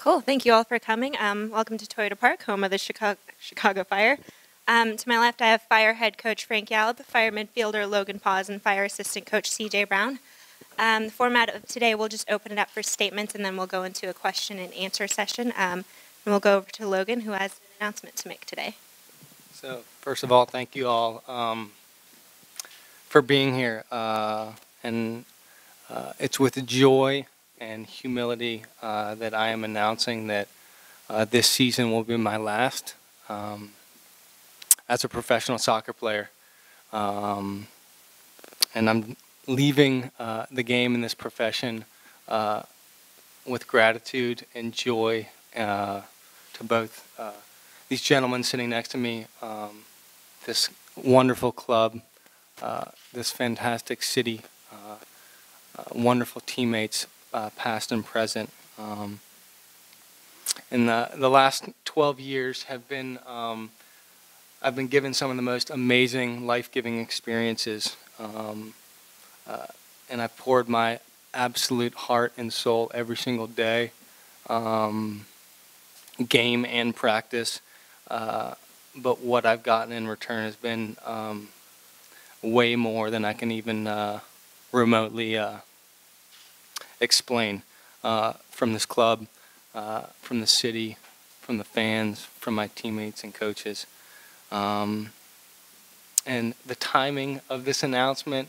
Cool. Thank you all for coming. Welcome to Toyota Park, home of the Chicago Fire. To my left, I have Fire head coach Frank Yalb, Fire midfielder Logan Paz, and Fire assistant coach CJ Brown. The format of today, we'll just open it up for statements, and then we'll go into a question and answer session. And we'll go over to Logan, who has an announcement to make today. So, first of all, thank you all for being here. It's with joy and humility that I am announcing that this season will be my last as a professional soccer player. And I'm leaving the game in this profession with gratitude and joy to both these gentlemen sitting next to me, this wonderful club, this fantastic city, wonderful teammates, past and present. And the last 12 years have been, I've been given some of the most amazing, life-giving experiences. And I've poured my absolute heart and soul every single day, game and practice. But what I've gotten in return has been way more than I can even remotely explain, from this club, from the city, from the fans, from my teammates and coaches. And the timing of this announcement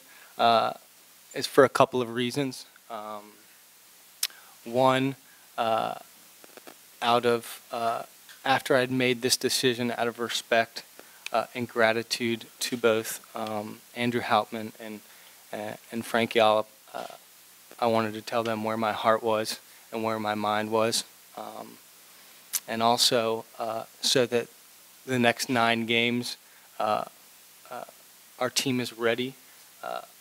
is for a couple of reasons. One, after I'd made this decision out of respect and gratitude to both Andrew Hauptman and Frank Yallop, I wanted to tell them where my heart was and where my mind was. And also so that the next 9 games, our team is ready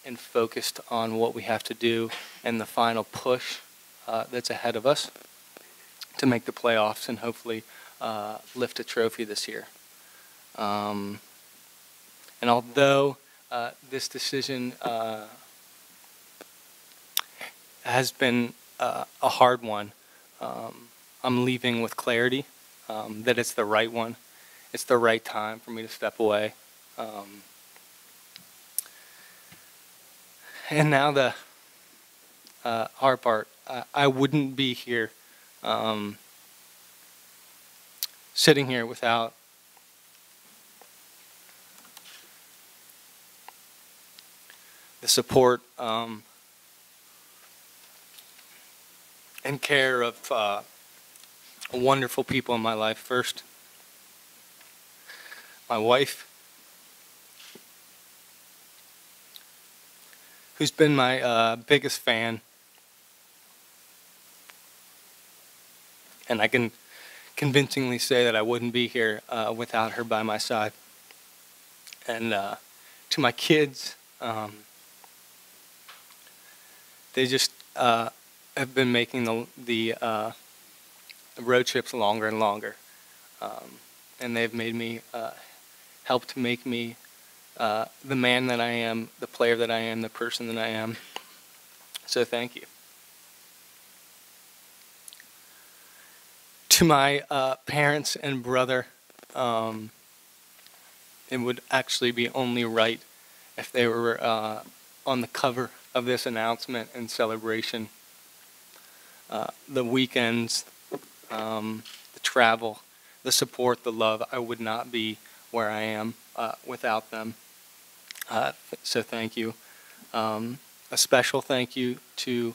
and focused on what we have to do and the final push that's ahead of us to make the playoffs and hopefully lift a trophy this year. And although this decision has been a hard one, I'm leaving with clarity that it's the right one. It's the right time for me to step away. And now the hard part. I wouldn't be here sitting here without the support and care of wonderful people in my life. First, my wife, who's been my biggest fan, and I can convincingly say that I wouldn't be here without her by my side. And to my kids, they just have been making the road trips longer and longer, and they've made me, helped make me the man that I am, the player that I am, the person that I am. So thank you. To my parents and brother, it would actually be only right if they were on the cover of this announcement and celebration. The weekends, the travel, the support, the love, I would not be where I am without them. So thank you. A special thank you to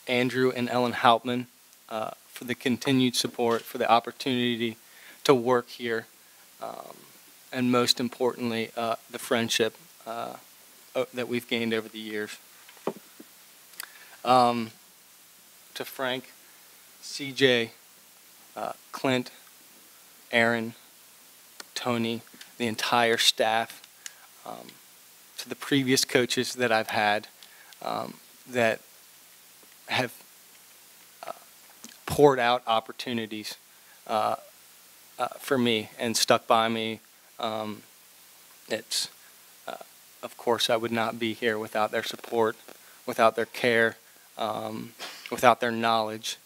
Andrew and Ellen Hauptman for the continued support, for the opportunity to work here, and most importantly, the friendship that we've gained over the years. To Frank, CJ, Clint, Aaron, Tony, the entire staff, to the previous coaches that I've had that have poured out opportunities for me and stuck by me. Of course, I would not be here without their support, without their care, without their knowledge.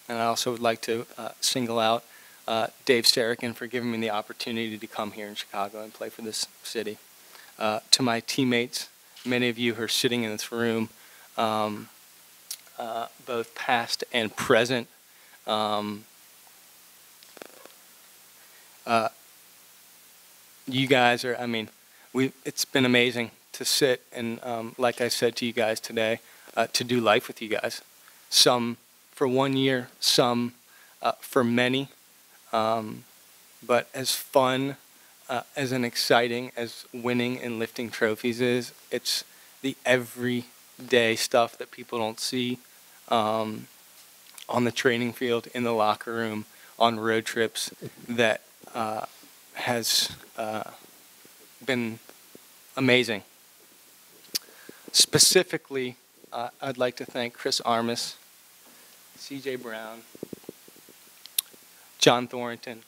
And I also would like to single out Dave Sarakin for giving me the opportunity to come here in Chicago and play for this city. To my teammates, many of you who are sitting in this room, both past and present, you guys are, I mean, it's been amazing to sit and, like I said to you guys today, to do life with you guys. Some for 1 year, some for many. But as fun, as and exciting as winning and lifting trophies is, it's the everyday stuff that people don't see on the training field, in the locker room, on road trips that has been amazing. Specifically, I'd like to thank Chris Armas, CJ Brown, John Thornton,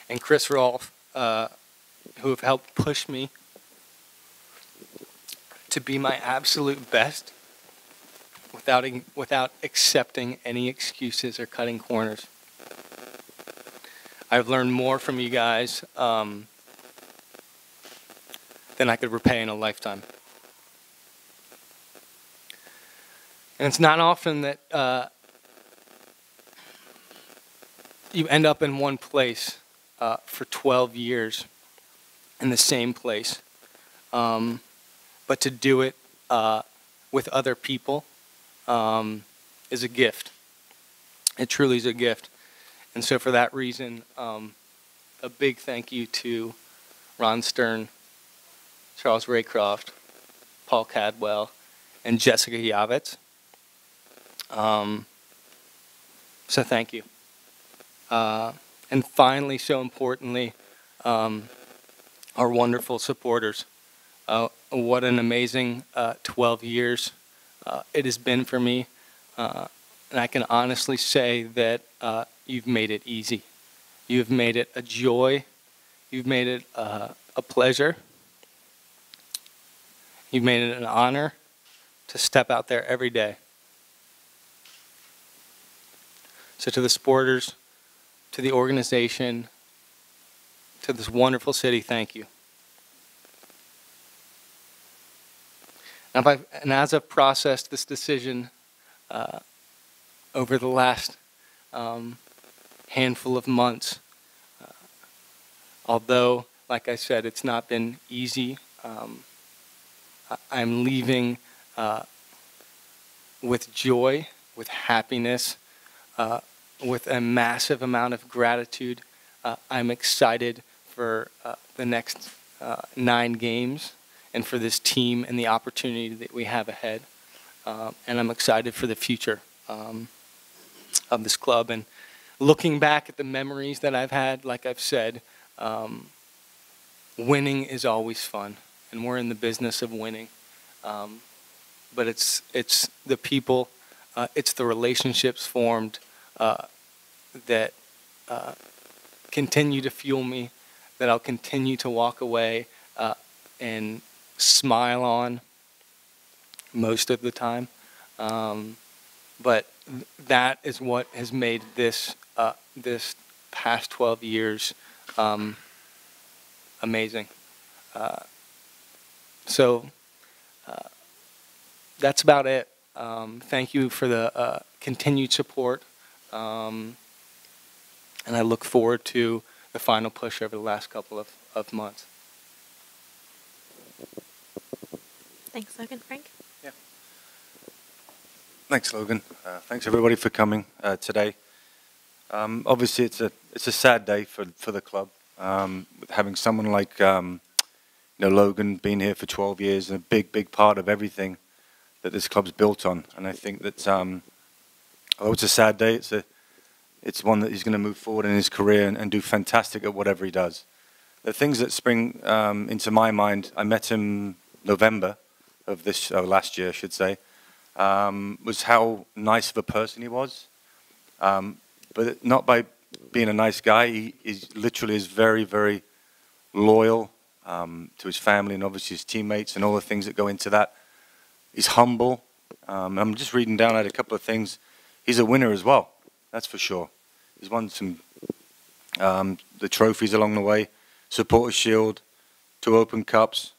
and Chris Rolfe, who have helped push me to be my absolute best without accepting any excuses or cutting corners. I've learned more from you guys than I could repay in a lifetime. And it's not often that you end up in one place for 12 years, in the same place. But to do it with other people is a gift. It truly is a gift. And so for that reason, a big thank you to Ron Stern, Charles Raycroft, Paul Cadwell, and Jessica Yavitz. So thank you. And finally, so importantly, our wonderful supporters. What an amazing 12 years it has been for me. And I can honestly say that you've made it easy. You've made it a joy. You've made it a pleasure. You've made it an honor to step out there every day. So to the supporters, to the organization, to this wonderful city, thank you. And as I've processed this decision over the last handful of months, although, like I said, it's not been easy, I'm leaving with joy, with happiness, with a massive amount of gratitude. I'm excited for the next 9 games and for this team and the opportunity that we have ahead. And I'm excited for the future of this club. And looking back at the memories that I've had, like I've said, winning is always fun. And we're in the business of winning. But it's the people, it's the relationships formed that continue to fuel me, that I'll continue to walk away and smile on most of the time. But that is what has made this this past 12 years amazing. So that's about it. Thank you for the continued support. And I look forward to the final push over the last couple of months. Thanks, Logan. Frank? Yeah. Thanks, Logan. Thanks, everybody, for coming today. Obviously, it's a sad day for the club. Having someone like Logan been here for 12 years and a big part of everything that this club's built on. And I think that although it's a sad day, it's one that he's going to move forward in his career and do fantastic at whatever he does. The things that spring into my mind, I met him November of this last year, I should say, was how nice of a person he was. But not by being a nice guy. He literally is very, very loyal, to his family and obviously his teammates and all the things that go into that. He's humble. I'm just reading down at a couple of things. He's a winner as well, that's for sure. He's won some the trophies along the way, Supporters Shield, 2 Open Cups.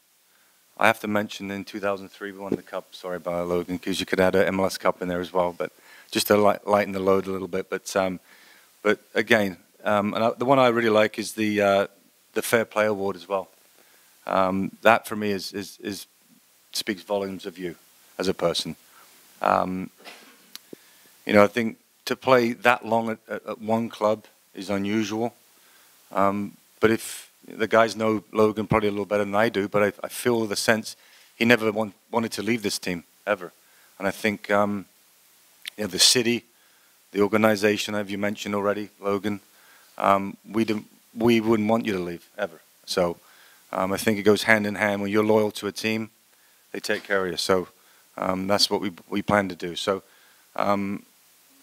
I have to mention in 2003 we won the cup. Sorry about it, Logan, because you could add an MLS Cup in there as well, but just to lighten the load a little bit. But again, the one I really like is the Fair Play Award as well. That for me is speaks volumes of you as a person. You know, I think to play that long at one club is unusual. But if the guys know Logan probably a little better than I do, but I feel the sense he never wanted to leave this team ever. And I think you know, the city, the organization, as you mentioned already, Logan, we wouldn't want you to leave ever. So I think it goes hand in hand. When you're loyal to a team, they take care of you. So that's what we plan to do. So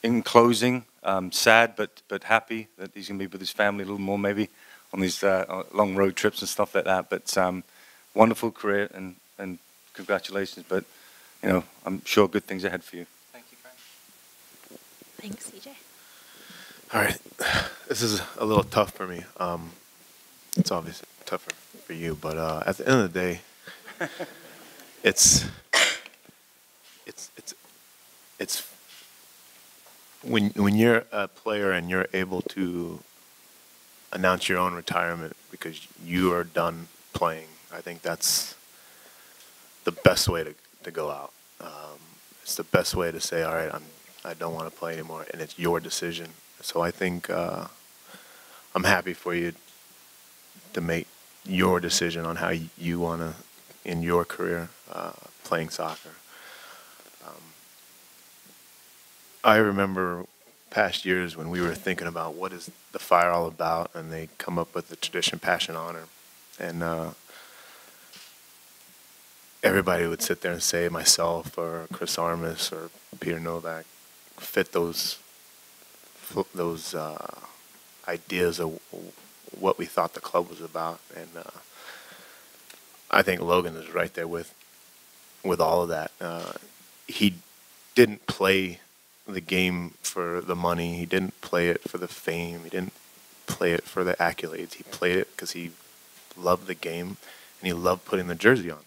in closing, sad but happy that he's going to be with his family a little more maybe on these long road trips and stuff like that. But wonderful career and congratulations. But you know, I'm sure good things ahead for you. Thank you, Frank. Thanks, CJ. All right, this is a little tough for me. It's obviously tougher for you, but at the end of the day, it's when you're a player and you're able to announce your own retirement because you are done playing. I think that's the best way to go out. It's the best way to say, all right, I don't want to play anymore, and it's your decision. So I think I'm happy for you to make your decision on how you want to, in your career, playing soccer. I remember past years when we were thinking about what is the Fire all about, and they come up with the tradition, passion, honor. And everybody would sit there and say myself or Chris Armas or Peter Novak fit those ideas of what we thought the club was about. And I think Logan is right there with all of that. He didn't play the game for the money. He didn't play it for the fame. He didn't play it for the accolades. He played it because he loved the game and he loved putting the jersey on.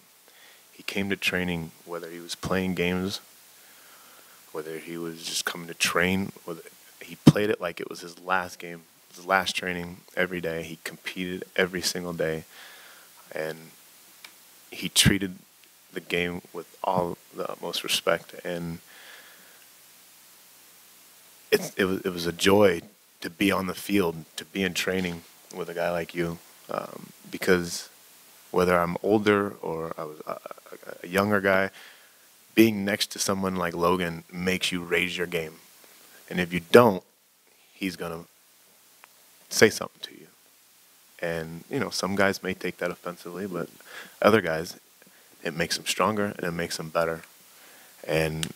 He came to training, whether he was playing games, whether he was just coming to train, whether he played it like it was his last game, his last training every day. He competed every single day, and he treated the game with all the utmost respect. And it was a joy to be on the field, to be in training with a guy like you, because whether I'm older or I was a younger guy, being next to someone like Logan makes you raise your game. And if you don't, he's going to say something to you. And, you know, some guys may take that offensively, but other guys, it makes them stronger and it makes them better. And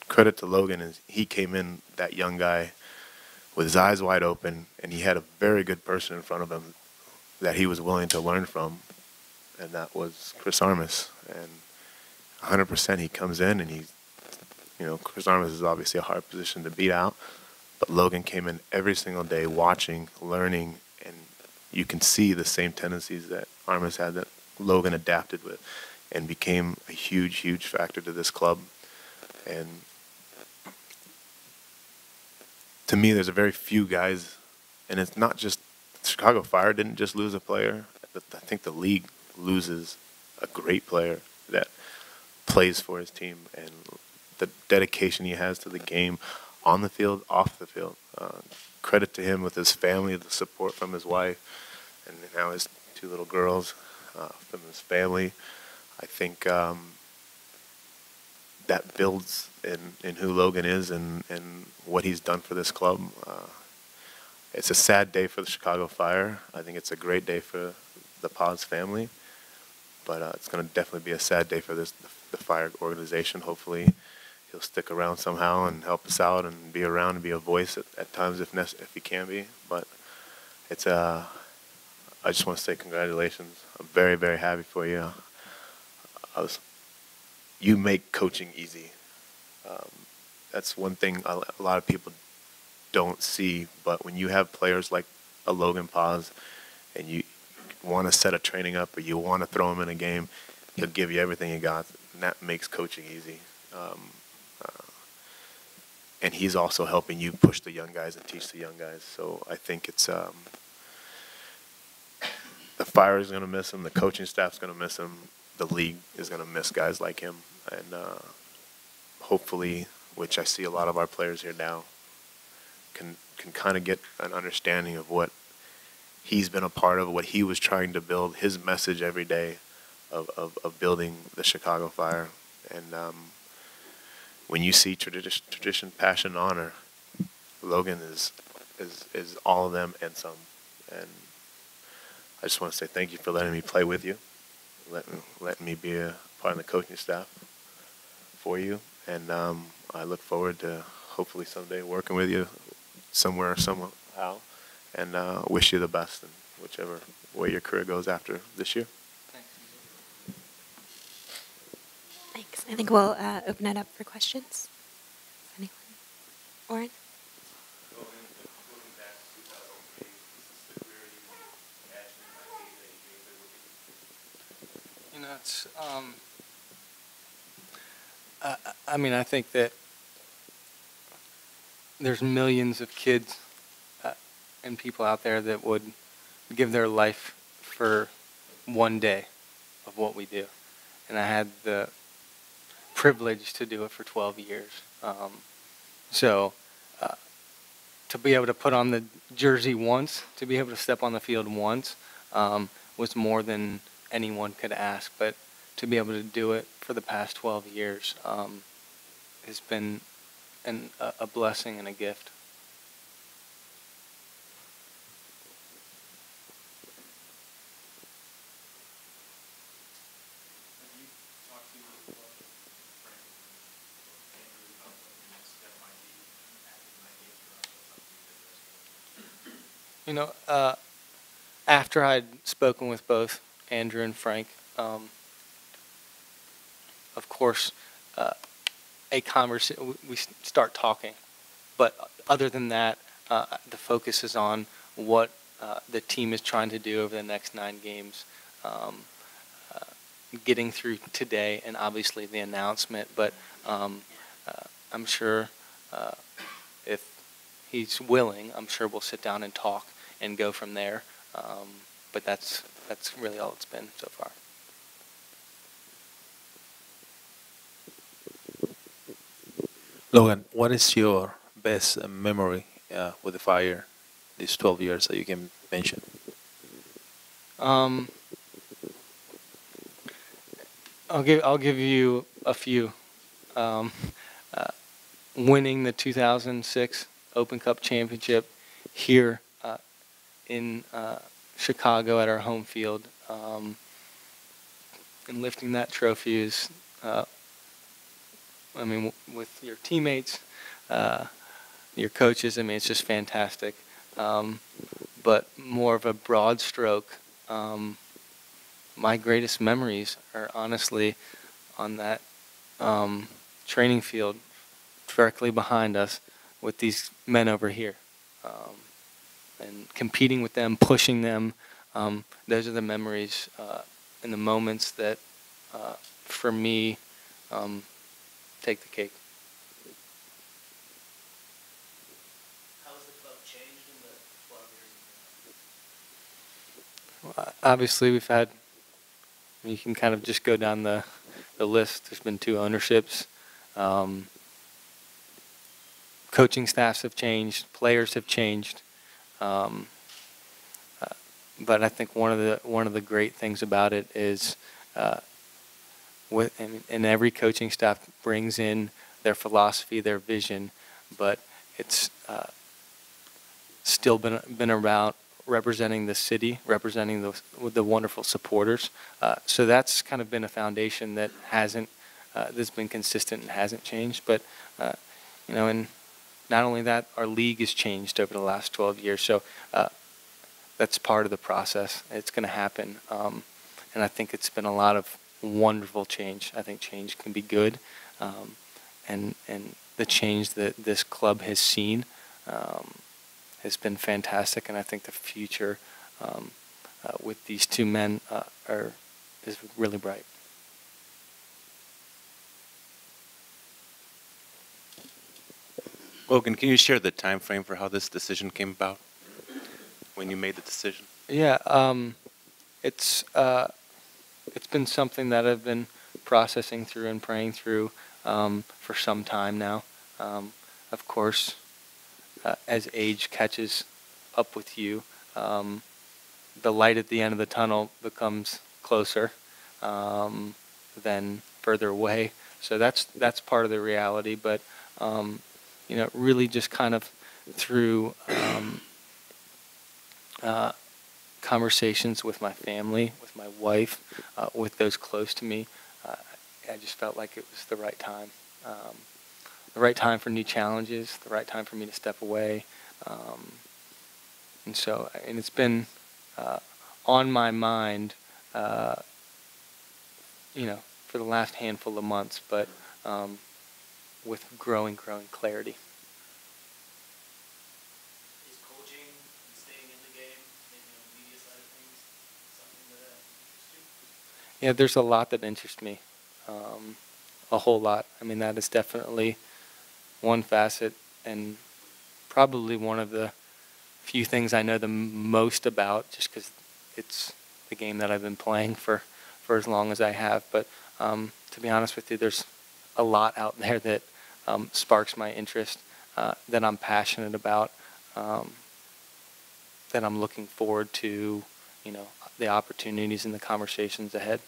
credit to Logan is he came in, that young guy, with his eyes wide open, and he had a very good person in front of him that he was willing to learn from, and that was Chris Armas. And 100% he comes in, and he's, you know, Chris Armas is obviously a hard position to beat out, but Logan came in every single day watching, learning, and you can see the same tendencies that Armas had that Logan adapted with and became a huge, huge factor to this club. And to me, there's a very few guys, and it's not just Chicago Fire didn't just lose a player. I think the league loses a great player that plays for his team, and the dedication he has to the game on the field, off the field. Credit to him with his family, the support from his wife, and now his 2 little girls from his family. I think that builds in who Logan is and what he's done for this club. It's a sad day for the Chicago Fire. I think it's a great day for the Paz family, but it's going to definitely be a sad day for the Fire organization. Hopefully he'll stick around somehow and help us out and be around and be a voice at times if he can be. But it's a I just want to say congratulations. I'm very, very happy for you. You make coaching easy. That's one thing a lot of people don't see. But when you have players like a Logan Paz, and you want to set a training up or you want to throw him in a game, he'll give you everything he got, and that makes coaching easy. And he's also helping you push the young guys and teach the young guys. So I think it's the Fire is going to miss him, the coaching staff's going to miss him, the league is going to miss guys like him, and hopefully, which I see a lot of our players here now, can kind of get an understanding of what he's been a part of, what he was trying to build, his message every day of building the Chicago Fire. And when you see tradition, passion, honor, Logan is all of them and some. And I just want to say thank you for letting me play with you, letting me be a part of the coaching staff for you. And I look forward to hopefully someday working with you somewhere or somehow. And wish you the best in whichever way your career goes after this year. Thanks. I think we'll open it up for questions. Anyone? Oren? You know, it's, I mean, I think that there's millions of kids and people out there that would give their life for one day of what we do. And I had the privilege to do it for 12 years. So to be able to put on the jersey once, to be able to step on the field once, was more than anyone could ask. But to be able to do it for the past 12 years has been a blessing and a gift. You know, after I'd spoken with both Andrew and Frank, of course, we start talking. But other than that, the focus is on what the team is trying to do over the next 9 games, getting through today, and obviously the announcement. But I'm sure if he's willing, I'm sure we'll sit down and talk and go from there. But that's really all it's been so far. Logan, what is your best memory with the Fire these 12 years that you can mention? I'll give you a few. Winning the 2006 Open Cup Championship here in Chicago at our home field, and lifting that trophy is, I mean, with your teammates, your coaches, I mean, it's just fantastic. But more of a broad stroke, my greatest memories are honestly on that training field directly behind us with these men over here. And competing with them, pushing them, those are the memories and the moments that, for me, take the cake. How has the club changed in the 12 years? Well, obviously, we've had, you can kind of just go down the list. There's been 2 ownerships. Coaching staffs have changed. Players have changed. But I think one of the great things about it is, and every coaching staff brings in their philosophy, their vision, but it's still been about representing the city, representing the wonderful supporters. So that's kind of been a foundation that that's been consistent and hasn't changed. But and not only that, our league has changed over the last 12 years. So that's part of the process. It's going to happen, and I think it's been a lot of wonderful change. I think change can be good, and the change that this club has seen has been fantastic, and I think the future with these two men is really bright. Logan, can you share the time frame for how this decision came about? When you made the decision? Yeah, it's been something that I've been processing through and praying through for some time now. Of course, as age catches up with you, the light at the end of the tunnel becomes closer than further away. So that's part of the reality. But really just kind of through conversations with my family, with my wife, with those close to me, I just felt like it was the right time. The right time for new challenges, the right time for me to step away. And it's been on my mind, for the last handful of months, but with growing clarity. Is coaching and staying in the game, maybe on the media side of things, something that interests you? Yeah, there's a lot that interests me, a whole lot. I mean, that is definitely one facet, and probably one of the few things I know the most about, just because it's the game that I've been playing for as long as I have. But to be honest with you, there's a lot out there that sparks my interest, that I'm passionate about, that I'm looking forward to, the opportunities and the conversations ahead.